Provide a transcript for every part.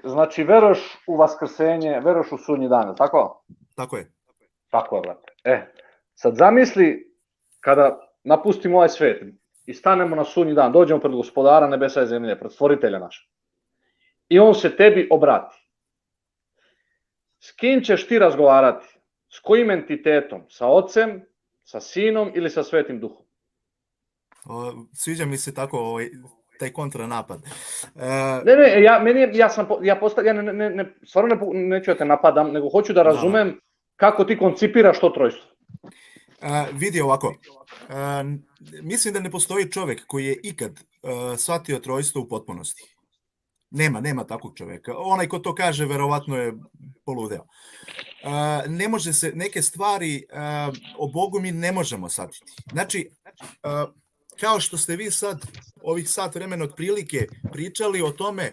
znači veruješ u vaskrsenje, veruješ u sudnji dan, tako? Tako je. Tako je, brate. Sad zamisli kada napustimo ovaj svet i stanemo na sudnji dan, dođemo pred Gospodara nebesa i zemlje, pred Stvoritelja naša. I on se tebi obrati. S kim ćeš ti razgovarati? S kojim entitetom? Sa Ocem, sa Sinom ili sa Svetim Duhom? Sviđa mi se tako taj kontranapad. Stvarno neću da te napadam, nego hoću da razumem kako ti koncipiraš to trojstvo. Vidi ovako, mislim da ne postoji čovjek koji je ikad shvatio trojstvo u potpunosti. Nema takvog čovjeka. Onaj ko to kaže, verovatno je poludeo. Ne može se, neke stvari o Bogu mi ne možemo shvatiti. Znači, kao što ste vi sad, ovih sat vremena otprilike pričali o tome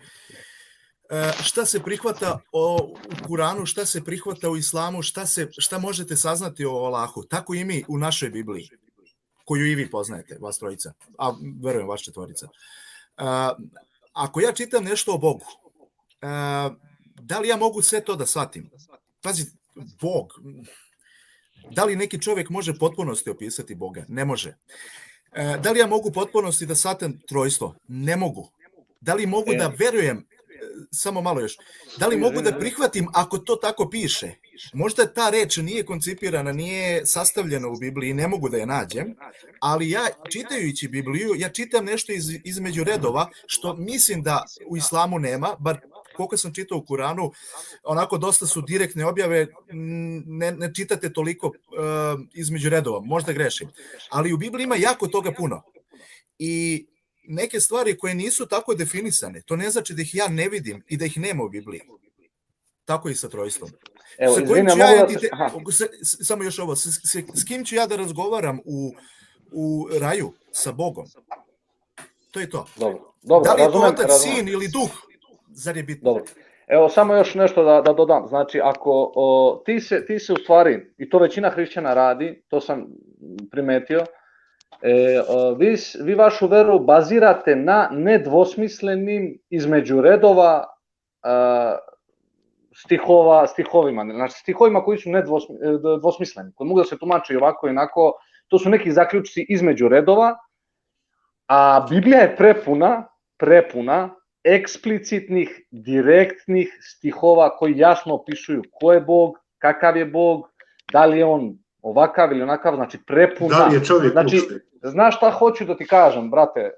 šta se prihvata u Kuranu, šta se prihvata u Islamu, šta možete saznati o Allahu. Tako i mi u našoj Bibliji, koju i vi poznajete, vas trojica, a verujem vas četvorica. Ako ja čitam nešto o Bogu, da li ja mogu sve to da shvatim? Pazi, Bog, da li neki čovjek može potpunosti opisati Boga? Ne može. Da li ja mogu potpunosti da shvatim trojstvo? Ne mogu. Da li mogu da verujem, samo malo još, da li mogu da prihvatim ako to tako piše? Možda ta reč nije koncipirana, nije sastavljena u Bibliji, ne mogu da je nađem, ali ja čitajući Bibliju, ja čitam nešto između redova, što mislim da u Islamu nema, bar koliko sam čitao u Kuranu, onako dosta su direktne objave, ne čitate toliko između redova, možda grešim, ali u Bibliji ima jako toga puno. I neke stvari koje nisu tako definisane, to ne znači da ih ja ne vidim i da ih nema u Bibliji. Tako i sa trojstvom. Samo još ovo, s kim ću ja da razgovaram u raju sa Bogom? To je to. Da li je to Otac, Sin ili Duh? Zar je bitno? Dobro. Evo, samo još nešto da dodam. Znači, ako ti se u stvari, i to većina hrišćana radi, to sam primetio, vi vašu veru bazirate na nedvosmislenim između redova stihovima, znači stihovima koji su nedvosmisleni, koji mogu da se tumače i ovako i onako, to su neki zaključci između redova, a Biblija je prepuna eksplicitnih, direktnih stihova koji jasno opisuju ko je Bog, kakav je Bog, da li je on ovakav ili onakav, znači prepuna. Da li je čovjek uopšte? Znaš šta hoću da ti kažem, brate,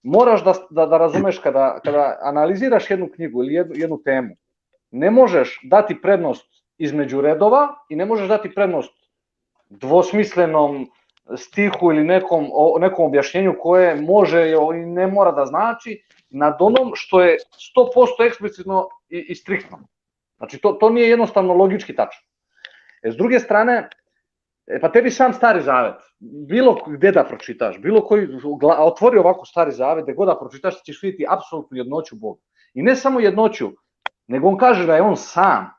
moraš da razumeš kada analiziraš jednu knjigu ili jednu temu, ne možeš dati prednost između redova i ne možeš dati prednost dvosmislenom stihu ili nekom objašnjenju koje može i ne mora da znači nad onom što je 100% eksplicitno i striktno. Znači to nije jednostavno logički tačno. S druge strane, pa tebi sam Stari Zavet, bilo gde da pročitaš, bilo koji, otvori ovako Stari Zavet, gde god da pročitaš, ćeš vidjeti apsolutnu jednoću Boga. I ne samo jednoću, nego on kaže da je on sam.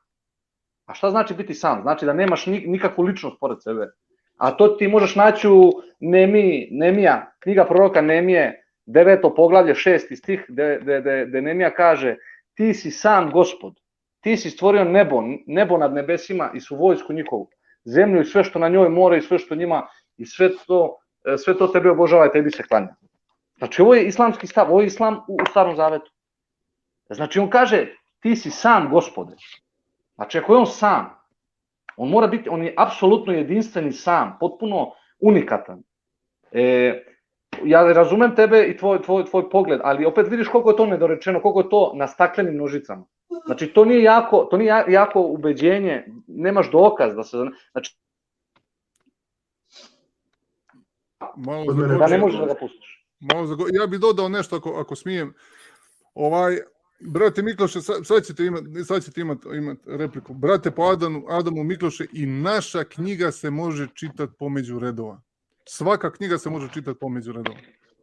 A šta znači biti sam? Znači da nemaš nikakvu ličnost pored sebe. A to ti možeš naći u Nemija, knjiga proroka Nemije, 9. poglavlje, 6. stih, gde Nemija kaže: ti si sam Gospod, ti si stvorio nebo nad nebesima i svu vojsku njihovu, zemlju i sve što na njoj, more i sve što njima, i sve to tebe obožava i tebi se klanja. Znači ovo je islamski stav, ovo je islam u Starom Zavetu. Znači on kaže: ti si sam Gospode. Znači ako je on sam, on je apsolutno jedinstveni sam, potpuno unikatan. Ja razumem tebe i tvoj pogled, ali opet vidiš koliko je to nedorečeno, koliko je to na staklenim nožicama. Znači to nije jako ubeđenje, nemaš dokaz da se... Znači, da ne možeš da ga pustiš. Ja bih dodao nešto ako smijem. Brate Mikloše, sad ćete imati repliku. Brate po Adamu Mikloše, i naša knjiga se može čitati pomeđu redova. Svaka knjiga se može čitati pomeđu redova.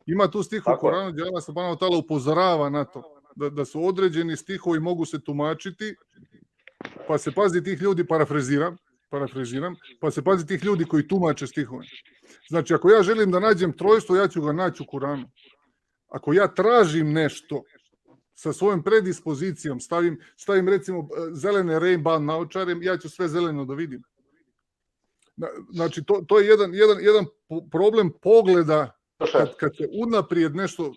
Ima tu stih u Koranu gdje Allah subhanahu wa ta'ala upozorava na to da su određeni stihovi mogu se tumačiti, pa se pazi tih ljudi, parafraziram, pa se pazi tih ljudi koji tumače stihove. Znači, ako ja želim da nađem trojstvo, ja ću ga naći u Koranu. Ako ja tražim nešto, sa svojom predispozicijom, stavim recimo zelene Ray-Ban naočare, ja ću sve zeleno da vidim. Znači, to je jedan problem pogleda kad se unaprijed nešto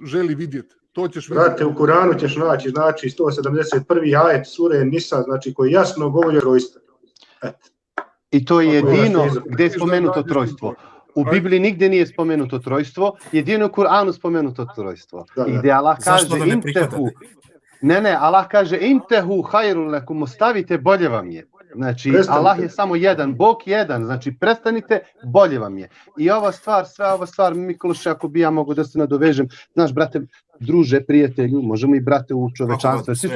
želi vidjeti. To ćeš vidjeti. Brate, u Kuranu ćeš naći, znači, 171. ajet sure Nisa, znači, koji jasno govori o trojstvu. I to je jedino gdje je spomenuto trojstvo. U Bibliji nigdje nije spomenuto trojstvo, jedino u Kur'anu spomenuto trojstvo. I gdje Allah kaže intehu, Allah kaže intehu hajrun lekum, ostavite, bolje vam je. Znači, Allah je samo jedan, Bog jedan, znači prestanite, bolje vam je. I ova stvar, sva ova stvar, Mikloše, ako bi ja mogu da se nadovežem, znaš, brate, druže, prijatelju, možemo i brate u čovečanstvu. Svi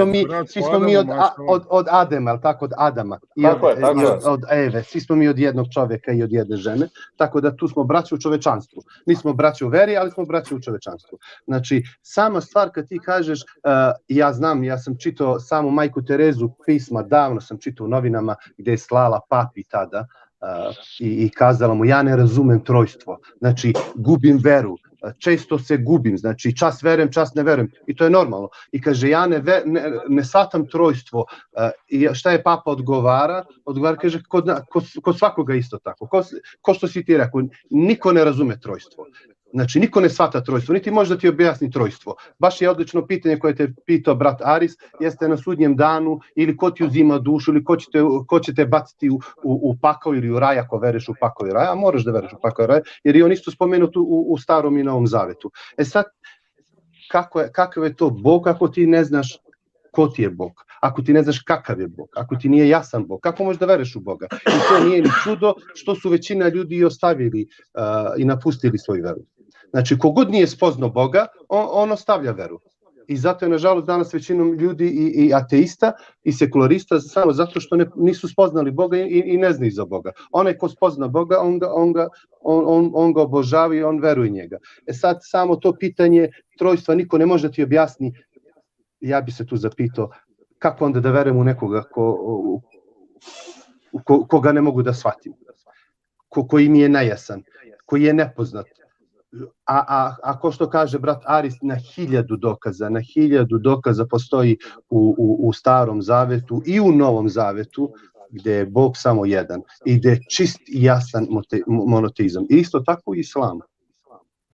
smo mi od Adema, ali tako, od Adama. Od Eve, svi smo mi od jednog čovjeka i od jedne žene, tako da tu smo braći u čovečanstvu. Nismo braći u veri, ali smo braći u čovečanstvu. Znači, sama stvar kad ti kažeš, ja znam, ja sam čitao samu Majku Terezu pisma, davno sam čitao u novinama gdje je slala papi tada i kazala mu, ja ne razumem trojstvo, znači gubim veru, često se gubim, znači čas verujem, čas ne verujem i to je normalno. I kaže, ja ne shvatam trojstvo. I šta je papa odgovara? Odgovara, kaže, kod svakoga isto tako. Ko što si ti rekao, niko ne razume trojstvo. Znači, niko ne shvata trojstvo, niti može da ti objasni trojstvo. Baš je odlično pitanje koje te pitao brat Aris, jeste na sudnjem danu, ili ko ti uzima dušu, ili ko će te baciti u pakao ili u raj, ako veruješ u pakao i raj, a moraš da veruješ u pakao i raj, jer je on isto spomenut u Starom i Novom Zavetu. Sad, kakav je to Bog ako ti ne znaš ko ti je Bog, ako ti ne znaš kakav je Bog, ako ti nije jasan Bog, kako možeš da veruješ u Boga? I to nije ni čudo što su većina ljudi i ostavili i napustili svoju veru. Znači, kogod nije spoznao Boga, on ostavlja veru. I zato je, nažalost, danas većinom ljudi i ateista i sekularista samo zato što nisu spoznali Boga i ne znaju za Boga. Onaj ko spozna Boga, on ga obožava i on veruje njega. Sad, samo to pitanje trojstva niko ne može da ti objasni. Ja bi se tu zapitao kako onda da verujem u nekoga koga ne mogu da shvatim, koji mi je nejasan, koji je nepoznat. A ko što kaže brat Aris, na 1000 dokaza postoji u Starom Zavetu i u Novom Zavetu, gdje je Bog samo jedan i gdje je čist i jasan monoteizam. I isto tako i Islam.